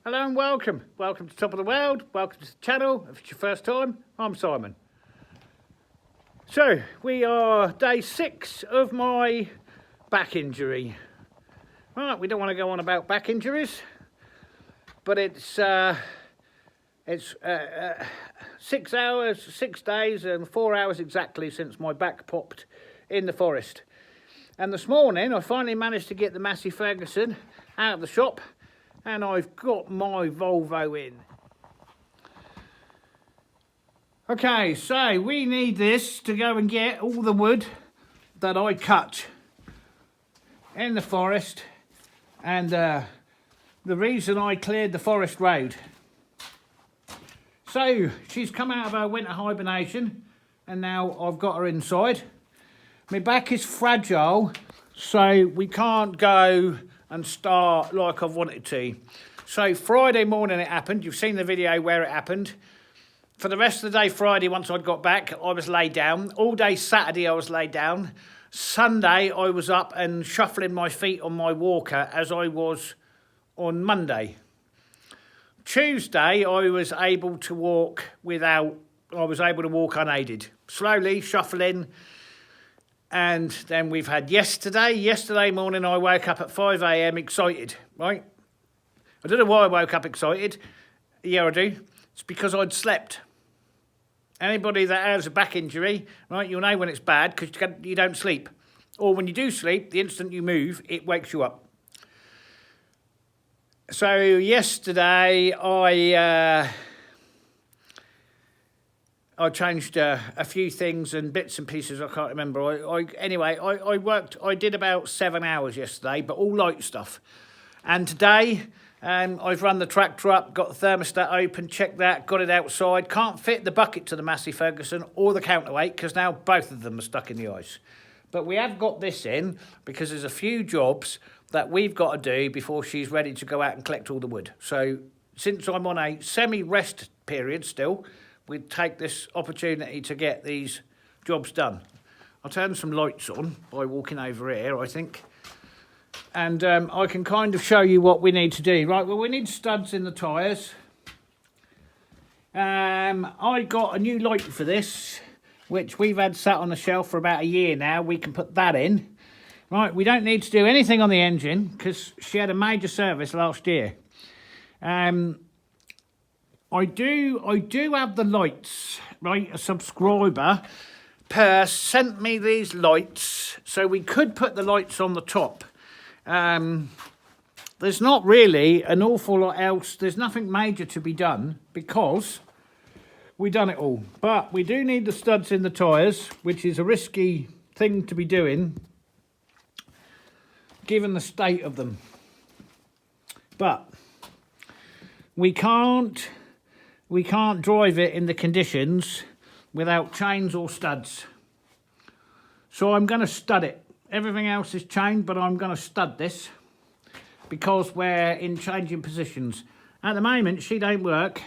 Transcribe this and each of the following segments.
Hello and welcome. Welcome to Top of the World. Welcome to the channel. If it's your first time, I'm Simon. So, we are day 6 of my back injury. Right, we don't want to go on about back injuries, but it's 6 hours, 6 days and 4 hours exactly since my back popped in the forest. And this morning, I finally managed to get the Massey Ferguson out of the shop, and I've got my Volvo in. Okay, so we need this to go and get all the wood that I cut in the forest, and the reason I cleared the forest road. So she's come out of her winter hibernation, and now I've got her inside. My back is fragile, so we can't go and start like I've wanted to. So Friday morning it happened. You've seen the video where it happened. For the rest of the day Friday, once I'd got back, I was laid down. All day Saturday I was laid down. Sunday I was up and shuffling my feet on my walker as I was on Monday. Tuesday I was able to walk unaided. Slowly shuffling. And then we've had yesterday. Yesterday morning I woke up at 5 AM excited, right? I don't know why I woke up excited. Yeah, I do. It's because I'd slept. Anybody that has a back injury, right, you'll know when it's bad because you don't sleep. Or when you do sleep, the instant you move, it wakes you up. So yesterday I changed a few things and bits and pieces. I can't remember. I did about 7 hours yesterday, but all light stuff. And today, I've run the tractor up, got the thermostat open, checked that, got it outside. Can't fit the bucket to the Massey Ferguson or the counterweight because now both of them are stuck in the ice. But we have got this in because there's a few jobs that we've got to do before she's ready to go out and collect all the wood. So since I'm on a semi-rest period still, we'd take this opportunity to get these jobs done. I'll turn some lights on by walking over here, I think. And I can kind of show you what we need to do. Right, well, we need studs in the tyres. I got a new light for this, which we've had sat on the shelf for about a year now. We can put that in. Right, we don't need to do anything on the engine because she had a major service last year. I do have the lights, right? A subscriber sent me these lights, so we could put the lights on the top. There's not really an awful lot else. There's nothing major to be done because we've done it all. But we do need the studs in the tyres, which is a risky thing to be doing, given the state of them. But we can't drive it in the conditions without chains or studs. So I'm going to stud it. Everything else is chained, but I'm going to stud this because we're in changing positions. At the moment, she don't work.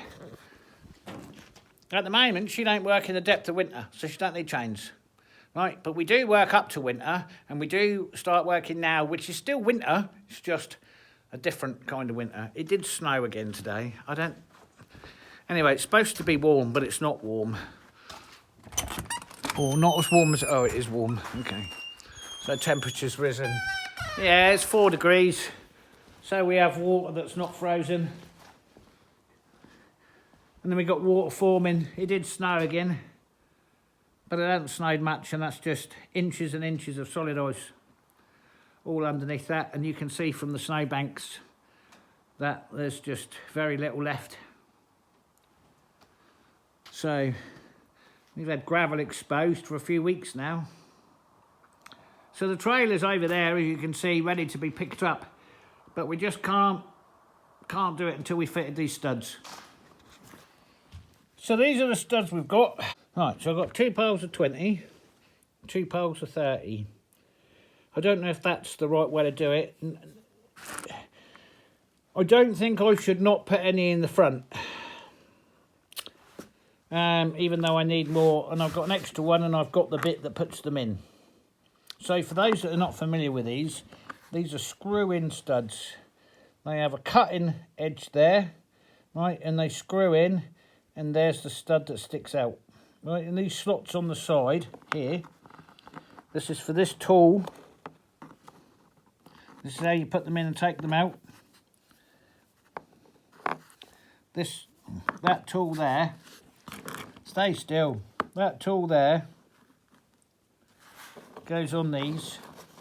At the moment, she don't work in the depth of winter, so she don't need chains. Right, but we do work up to winter, and we do start working now, which is still winter. It's just a different kind of winter. It did snow again today. Anyway, it's supposed to be warm, but it's not warm. Or not as warm as... Oh, it is warm. Okay. So temperature's risen. Yeah, it's 4 degrees. So we have water that's not frozen. And then we got water forming. It did snow again. But it hasn't snowed much, and that's just inches and inches of solid ice all underneath that. And you can see from the snowbanks that there's just very little left. So we've had gravel exposed for a few weeks now. So the trailer's over there, as you can see, ready to be picked up. But we just can't do it until we fitted these studs. So these are the studs we've got. Right, so I've got 2 poles of 20, 2 poles of 30. I don't know if that's the right way to do it. I don't think I should not put any in the front. Even though I need more, and I've got an extra one, and I've got the bit that puts them in. So for those that are not familiar with these are screw-in studs. they have a cutting edge there, right, and they screw in, and there's the stud that sticks out, right, and these slots on the side here, this is for this tool. This is how you put them in and take them out. That tool there, stay still, that tool there goes on these,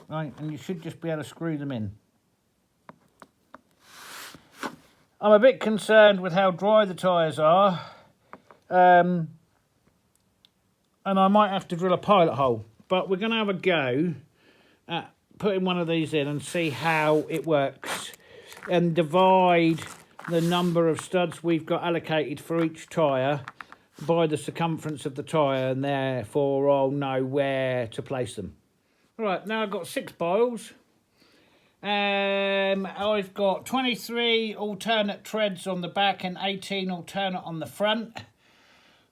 right, and you should just be able to screw them in. I'm a bit concerned with how dry the tyres are, and I might have to drill a pilot hole, but we're going to have a go at putting one of these in and see how it works, and divide the number of studs we've got allocated for each tyre by the circumference of the tyre, and therefore I'll know where to place them. Right, now I've got 6 piles. I've got 23 alternate treads on the back and 18 alternate on the front.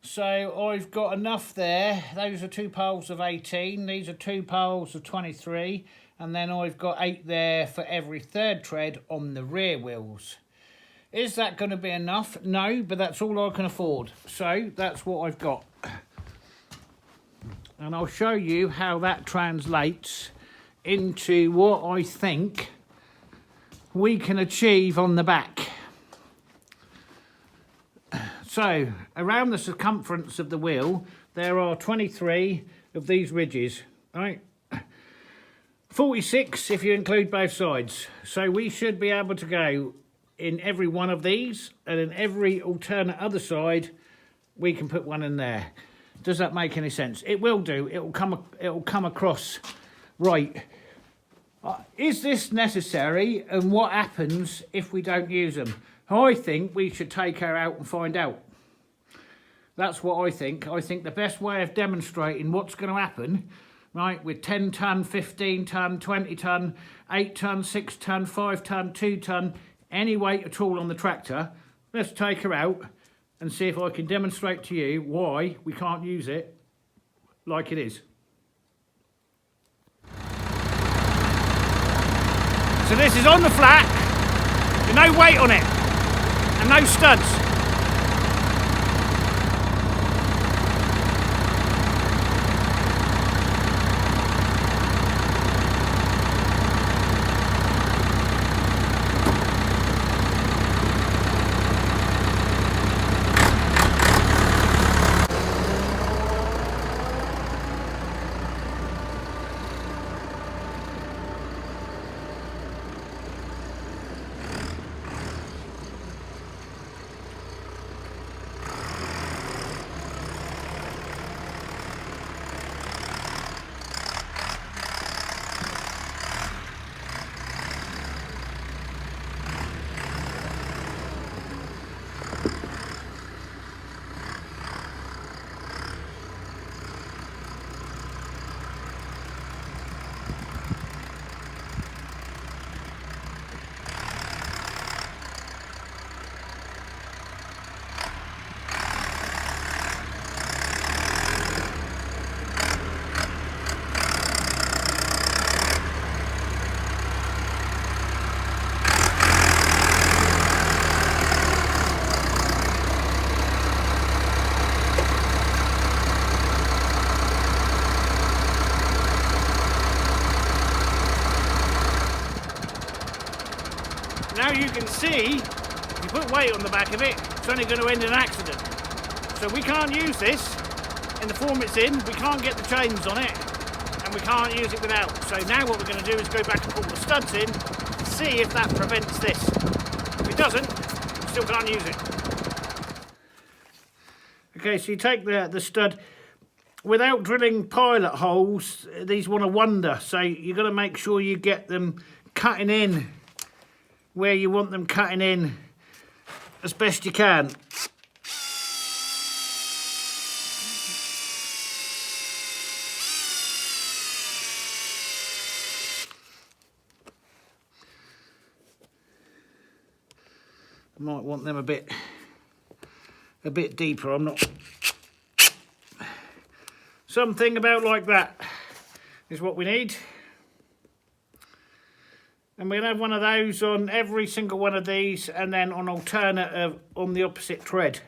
So I've got enough there. Those are 2 piles of 18. These are 2 piles of 23. And then I've got 8 there for every 3rd tread on the rear wheels. Is that going to be enough? No, but that's all I can afford. So that's what I've got. And I'll show you how that translates into what I think we can achieve on the back. So around the circumference of the wheel there are 23 of these ridges, right? 46 if you include both sides. So we should be able to go in every one of these, and in every alternate other side we can put one in there. Does that make any sense? It will do. It'll come across right. Is this necessary, and what happens if we don't use them? I think we should take her out and find out. That's what I think. I think the best way of demonstrating what's going to happen, right, with 10 tonne, 15 tonne, 20 tonne, 8 tonne, 6 tonne, 5 tonne, 2 tonne, any weight at all on the tractor, let's take her out and see if I can demonstrate to you why we can't use it like it is. So this is on the flat, with no weight on it, and no studs. Now you can see, if you put weight on the back of it, it's only going to end in an accident. So we can't use this in the form it's in, we can't get the chains on it, and we can't use it without. So now what we're going to do is go back and pull the studs in, see if that prevents this. If it doesn't, we still can't use it. Okay, so you take the stud, without drilling pilot holes, these want to wander, so you've got to make sure you get them cutting in where you want them cutting in as best you can. Might want them a bit deeper. I'm not. Something about like that is what we need. And we'll have one of those on every single one of these, and then on alternate on the opposite tread.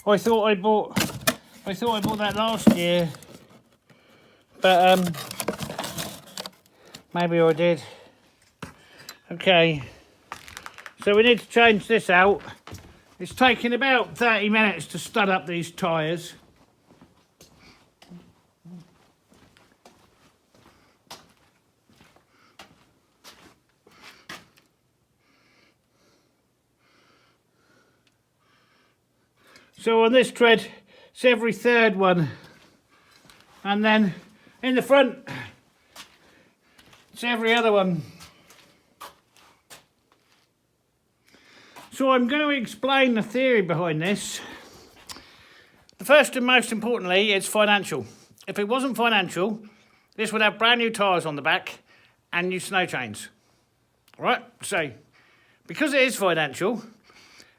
I thought I bought that last year, but maybe I did. Okay, so we need to change this out. It's taking about 30 minutes to stud up these tyres. So on this tread, it's every third one, and then in the front, it's every other one. So I'm going to explain the theory behind this. The first and most importantly, it's financial. If it wasn't financial, this would have brand new tyres on the back and new snow chains. All right, so because it is financial,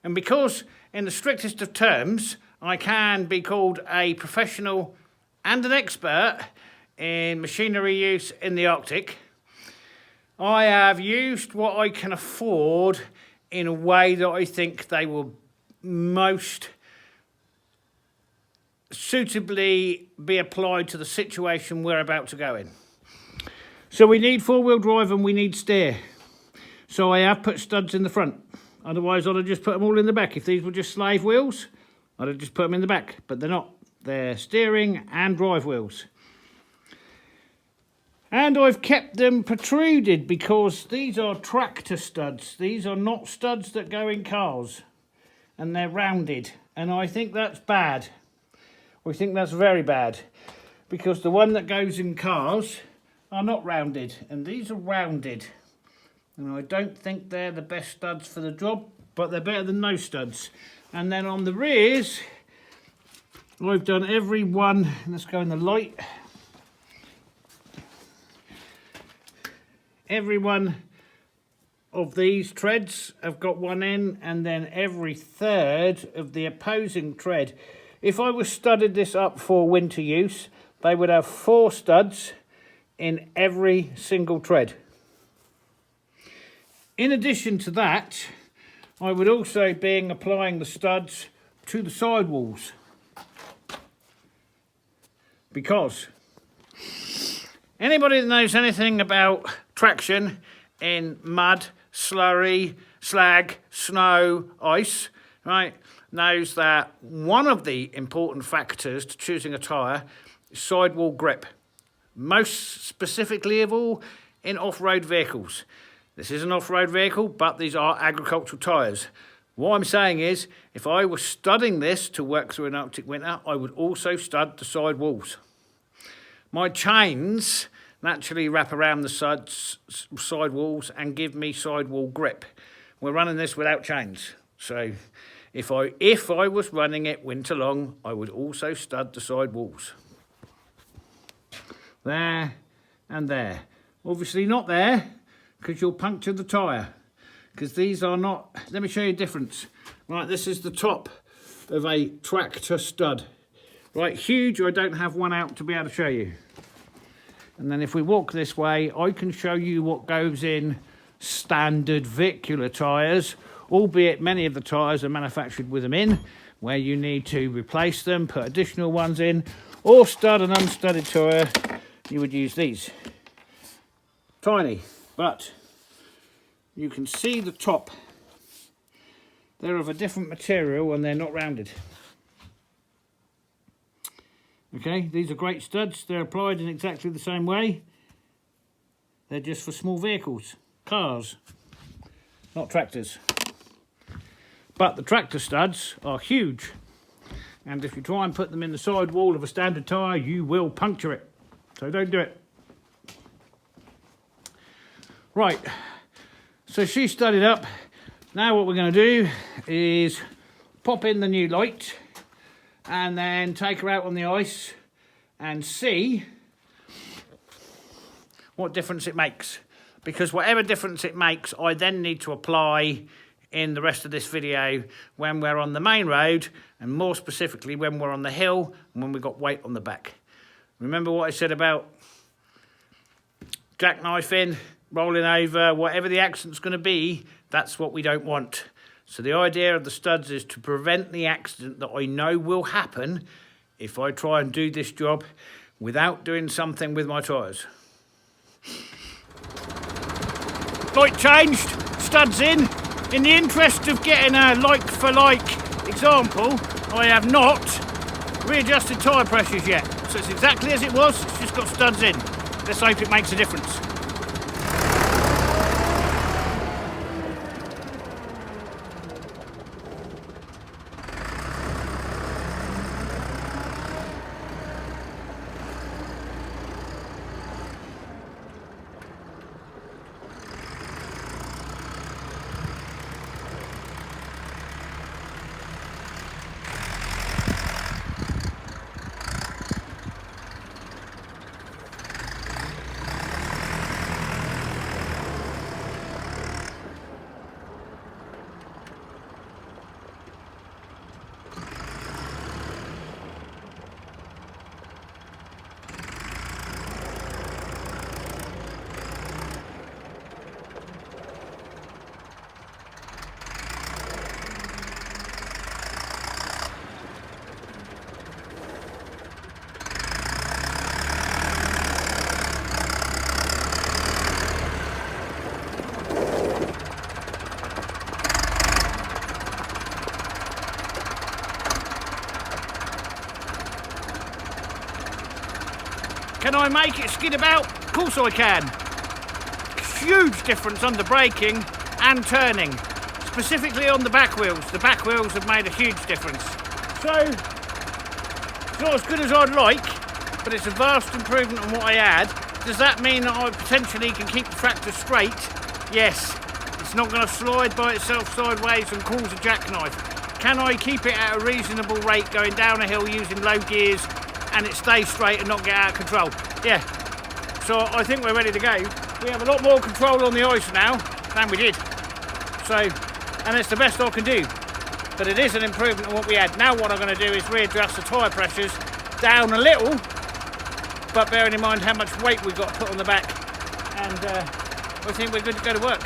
and because in the strictest of terms, I can be called a professional and an expert in machinery use in the Arctic, I have used what I can afford in a way that I think they will most suitably be applied to the situation we're about to go in. So we need four-wheel drive and we need steer. So I have put studs in the front. Otherwise, I'd have just put them all in the back. If these were just slave wheels, I'd have just put them in the back. But they're not. They're steering and drive wheels. And I've kept them protruded because these are tractor studs. These are not studs that go in cars. And they're rounded. And I think that's bad. I think that's very bad. Because the one that goes in cars are not rounded. And these are rounded. And I don't think they're the best studs for the job, but they're better than no studs. And then on the rears, I've done every one. Let's go in the light. Every one of these treads have got one in, and then every third of the opposing tread. If I was studded this up for winter use, they would have 4 studs in every single tread. In addition to that, I would also be applying the studs to the sidewalls, because anybody that knows anything about traction in mud, slurry, slag, snow, ice, right, knows that one of the important factors to choosing a tyre is sidewall grip. Most specifically of all in off-road vehicles. This is an off-road vehicle, but these are agricultural tyres. What I'm saying is, if I was studding this to work through an Arctic winter, I would also stud the side walls. My chains naturally wrap around the side walls and give me sidewall grip. We're running this without chains. So if I was running it winter long, I would also stud the side walls. There and there. Obviously not there, because you'll puncture the tyre. Because these are not, let me show you a difference. Right, this is the top of a tractor stud. Right, huge, I don't have one out to be able to show you. And then if we walk this way, I can show you what goes in standard vehicular tyres, albeit many of the tyres are manufactured with them in, where you need to replace them, put additional ones in, or stud an unstudded tyre, you would use these. Tiny, but you can see the top They're of a different material and they're not rounded. Okay, these are great studs. They're applied in exactly the same way. They're just for small vehicles, cars, not tractors. But the tractor studs are huge. And if you try and put them in the side wall of a standard tyre, you will puncture it. So don't do it. Right, so she studded up. Now what we're going to do is pop in the new light and then take her out on the ice and see what difference it makes. Because whatever difference it makes, I then need to apply in the rest of this video when we're on the main road, and more specifically when we're on the hill and when we've got weight on the back. Remember what I said about jackknifing, rolling over, whatever the accident's going to be, that's what we don't want. So the idea of the studs is to prevent the accident that I know will happen if I try and do this job without doing something with my tyres. Light changed, studs in. In the interest of getting a like-for-like example, I have not readjusted tyre pressures yet. So it's exactly as it was, it's just got studs in. Let's hope it makes a difference. Can I make it skid about? Of course I can. Huge difference under braking and turning, specifically on the back wheels. The back wheels have made a huge difference. So, it's not as good as I'd like, but it's a vast improvement on what I had. Does that mean that I potentially can keep the tractor straight? Yes. It's not going to slide by itself sideways and cause a jackknife. Can I keep it at a reasonable rate going down a hill using low gears and it stays straight and not get out of control? Yeah. So I think we're ready to go. We have a lot more control on the ice now than we did. So, and it's the best I can do. But it is an improvement on what we had. Now what I'm going to do is readjust the tyre pressures down a little, but bearing in mind how much weight we've got to put on the back. And I think we're good to go to work.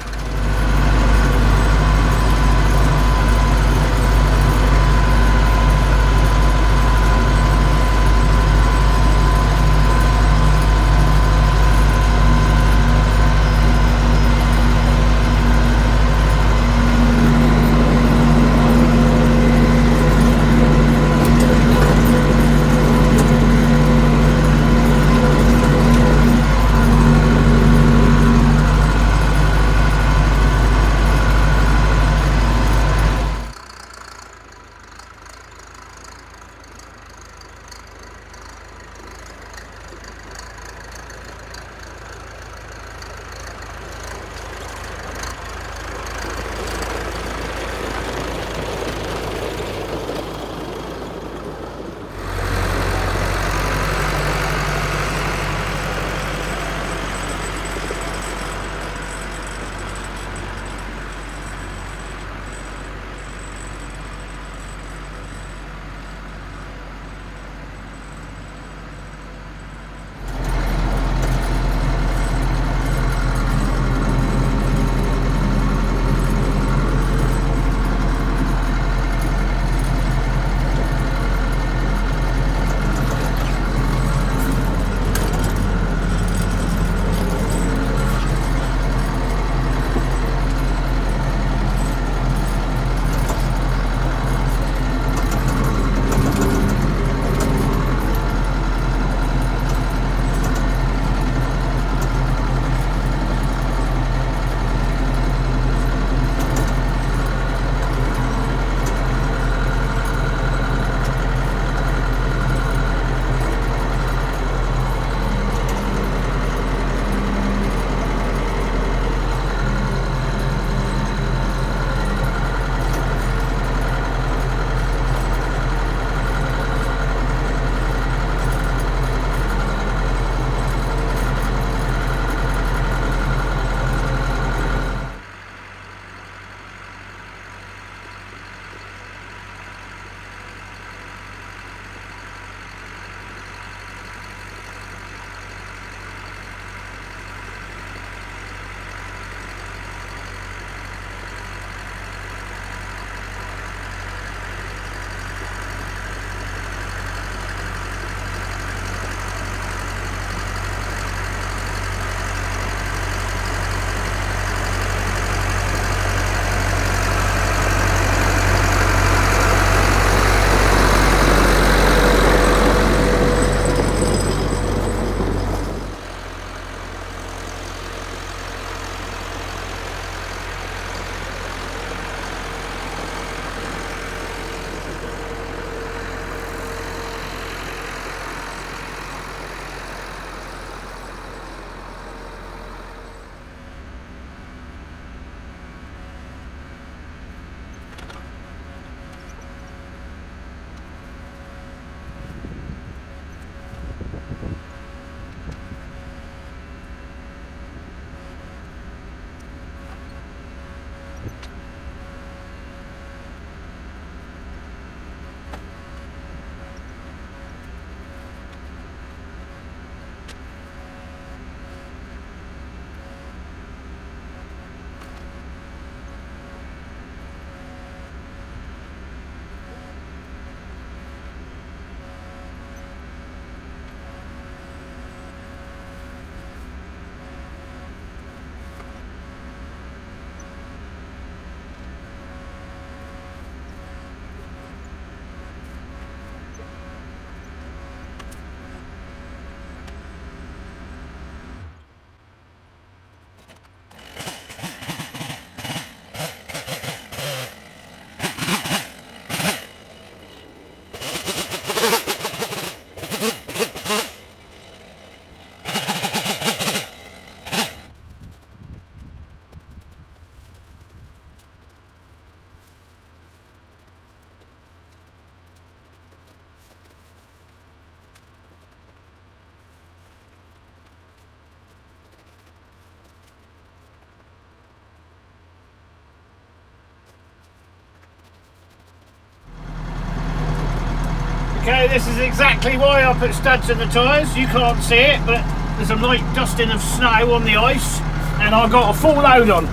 Okay, this is exactly why I put studs in the tyres. You can't see it, but there's a light dusting of snow on the ice, and I've got a full load on.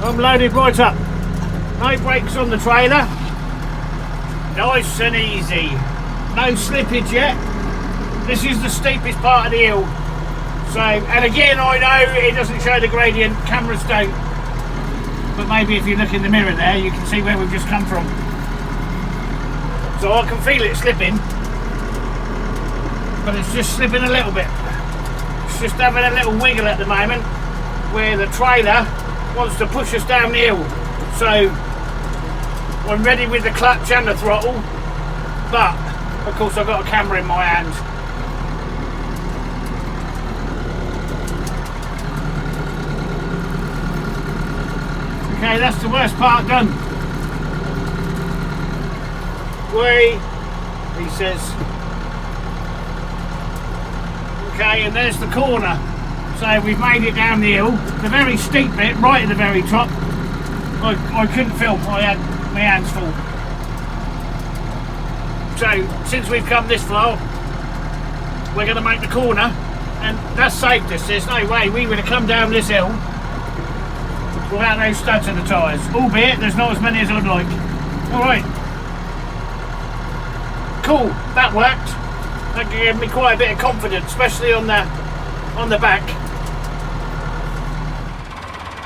I'm loaded right up. No brakes on the trailer. Nice and easy. No slippage yet. This is the steepest part of the hill. So, and again, I know it doesn't show the gradient, cameras don't. But maybe if you look in the mirror there, you can see where we've just come from. So I can feel it slipping, but it's just slipping a little bit. It's just having a little wiggle at the moment, where the trailer wants to push us down the hill. So I'm ready with the clutch and the throttle, but of course I've got a camera in my hand. Okay, that's the worst part done. He says. Okay, and there's the corner. So we've made it down the hill. The very steep bit, right at the very top, I couldn't film, I had my hands full. So, since we've come this far, we're going to make the corner, and that's saved us. There's no way we would have come down this hill without those studs in the tyres, albeit there's not as many as I'd like. Alright, cool, that worked. That gave me quite a bit of confidence, especially on the back.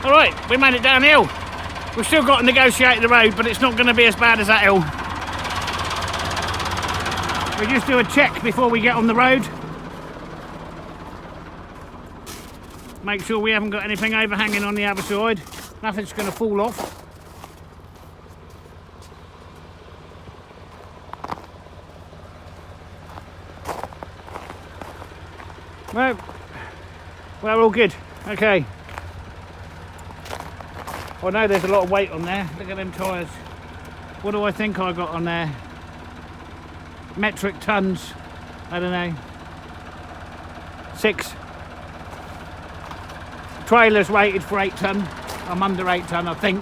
Alright, we made it downhill. We've still got to negotiate the road, but it's not going to be as bad as that hill. We just do a check before we get on the road. Make sure we haven't got anything overhanging on the other side. Nothing's going to fall off. Well, we're all good. Okay. I know there's a lot of weight on there. Look at them tyres. What do I think I got on there? Metric tons. I don't know. 6. Trailer's rated for 8 ton. I'm under 8 ton, I think.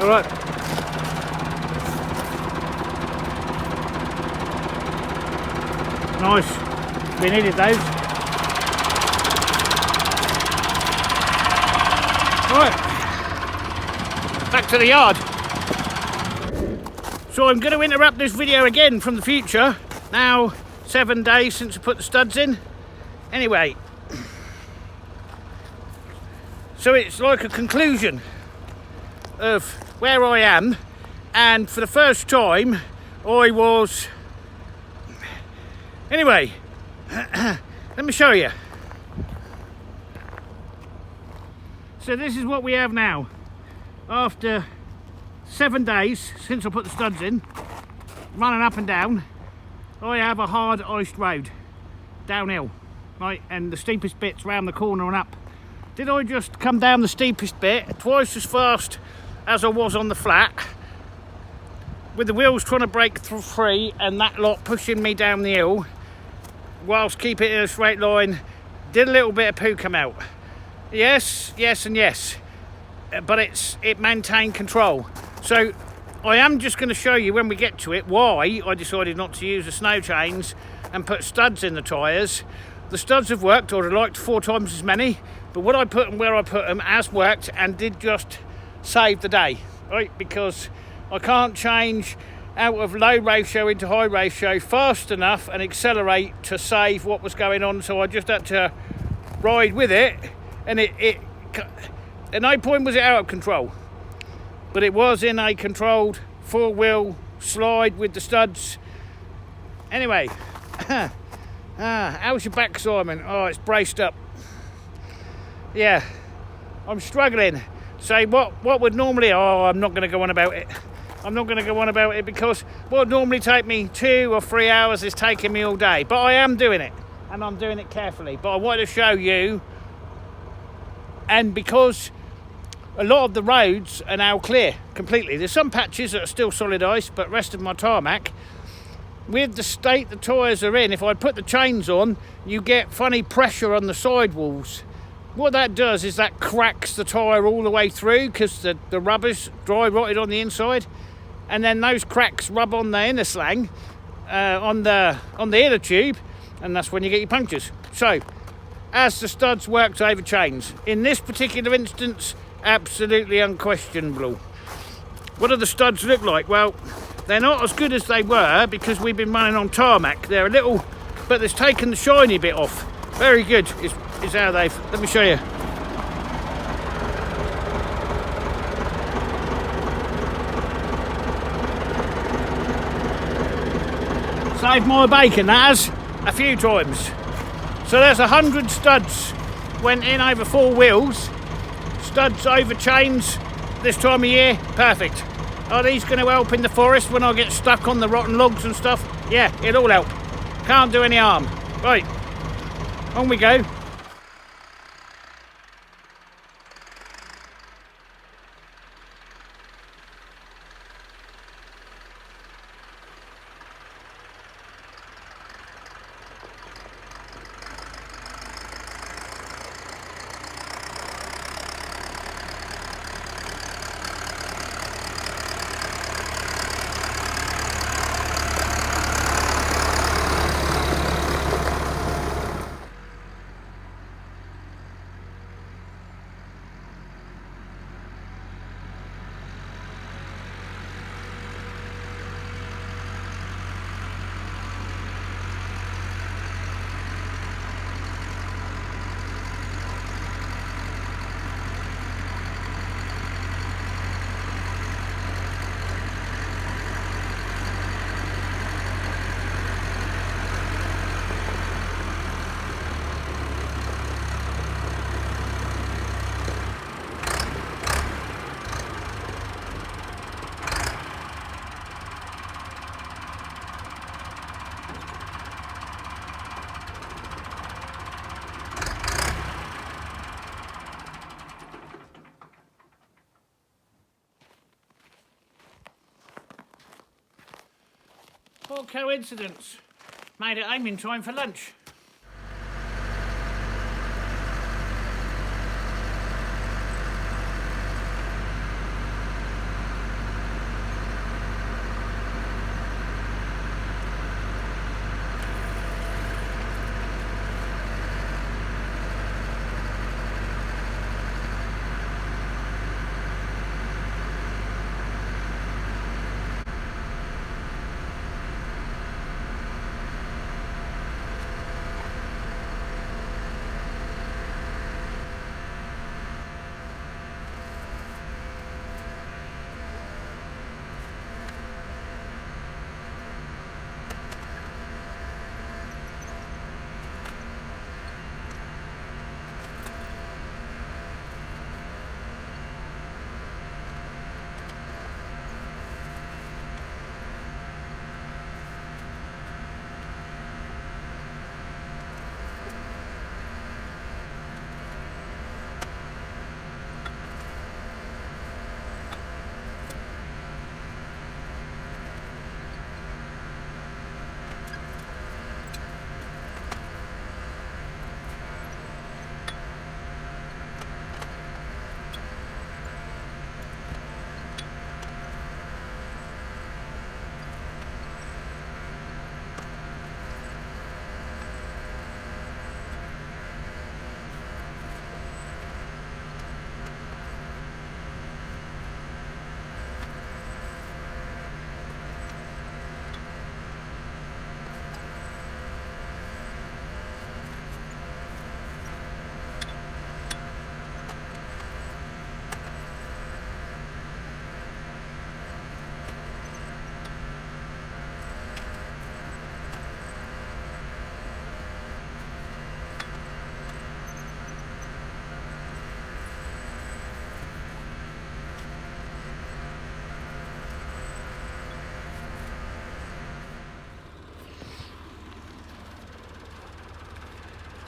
All right. Nice. We needed those. Right, back to the yard. So I'm going to interrupt this video again from the future. Now 7 days since I put the studs in. Anyway, so it's like a conclusion of where I am, and for the first time I was... Anyway, let me show you. So this is what we have now. After 7 days since I put the studs in, running up and down, I have a hard iced road, downhill, right, and the steepest bit's round the corner and up. Did I just come down the steepest bit twice as fast as I was on the flat, with the wheels trying to break free and that lot pushing me down the hill, whilst keeping it in a straight line? Did a little bit of poo come out? Yes, yes and yes, but it maintained control. So I am just going to show you when we get to it why I decided not to use the snow chains and put studs in the tyres. The studs have worked. I'd have liked 4 times as many, but what I put and where I put them has worked and did just save the day, right? Because I can't change out of low ratio into high ratio fast enough and accelerate to save what was going on, so I just had to ride with it. And at no point was it out of control, but it was in a controlled 4-wheel slide with the studs. Anyway, how's your back, Simon? Oh, it's braced up. Yeah, I'm struggling. So what would normally... Oh, I'm not going to go on about it. I'm not going to go on about it because what would normally take me 2 or 3 hours is taking me all day. But I am doing it, and I'm doing it carefully. But I wanted to show you. And because a lot of the roads are now clear completely. There's some patches that are still solid ice, but rest of my tarmac, with the state the tyres are in, if I put the chains on, you get funny pressure on the sidewalls. What that does is that cracks the tyre all the way through because the rubber's dry rotted on the inside, and then those cracks rub on the inner slang, on the inner tube, and that's when you get your punctures. So, as the studs worked over chains, in this particular instance, absolutely unquestionable. What do the studs look like? Well, they're not as good as they were because we've been running on tarmac. They're a little, but it's taken the shiny bit off. Very good is how they've, let me show you. Saved my bacon, that has, a few times. So there's 100 studs went in over 4 wheels. Studs over chains this time of year, perfect. Are these going to help in the forest when I get stuck on the rotten logs and stuff? Yeah, it'll all help. Can't do any harm. Right, on we go. What coincidence. Made it home in time for lunch.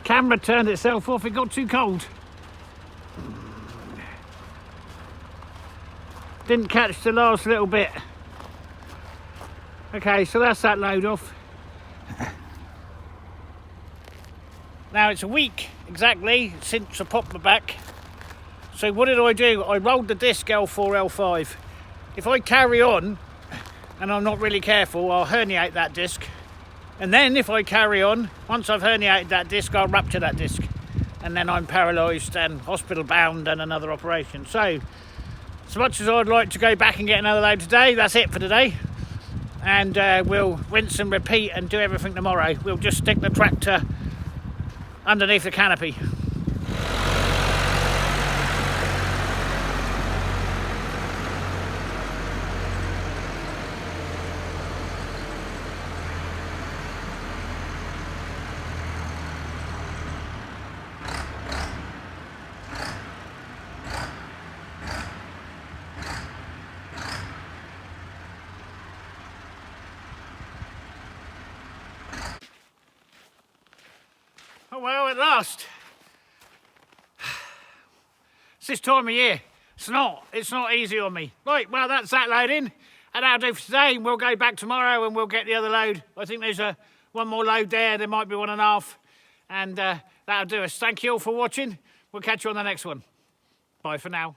Camera turned itself off, it got too cold. Didn't catch the last little bit. Okay, so that's that load off. Now it's a week exactly since I popped my back. So what did I do? I rolled the disc L4, L5. If I carry on and I'm not really careful, I'll herniate that disc. And then if I carry on, once I've herniated that disc, I'll rupture that disc. And then I'm paralysed and hospital bound and another operation. So, as much as I'd like to go back and get another load today, that's it for today. And we'll rinse and repeat and do everything tomorrow. We'll just stick the tractor underneath the canopy. Oh well, at last. It's this time of year. It's not easy on me. Right, well that's that load in. And that'll do for today. We'll go back tomorrow and we'll get the other load. I think there's one more load there. There might be 1.5. And that'll do us. Thank you all for watching. We'll catch you on the next one. Bye for now.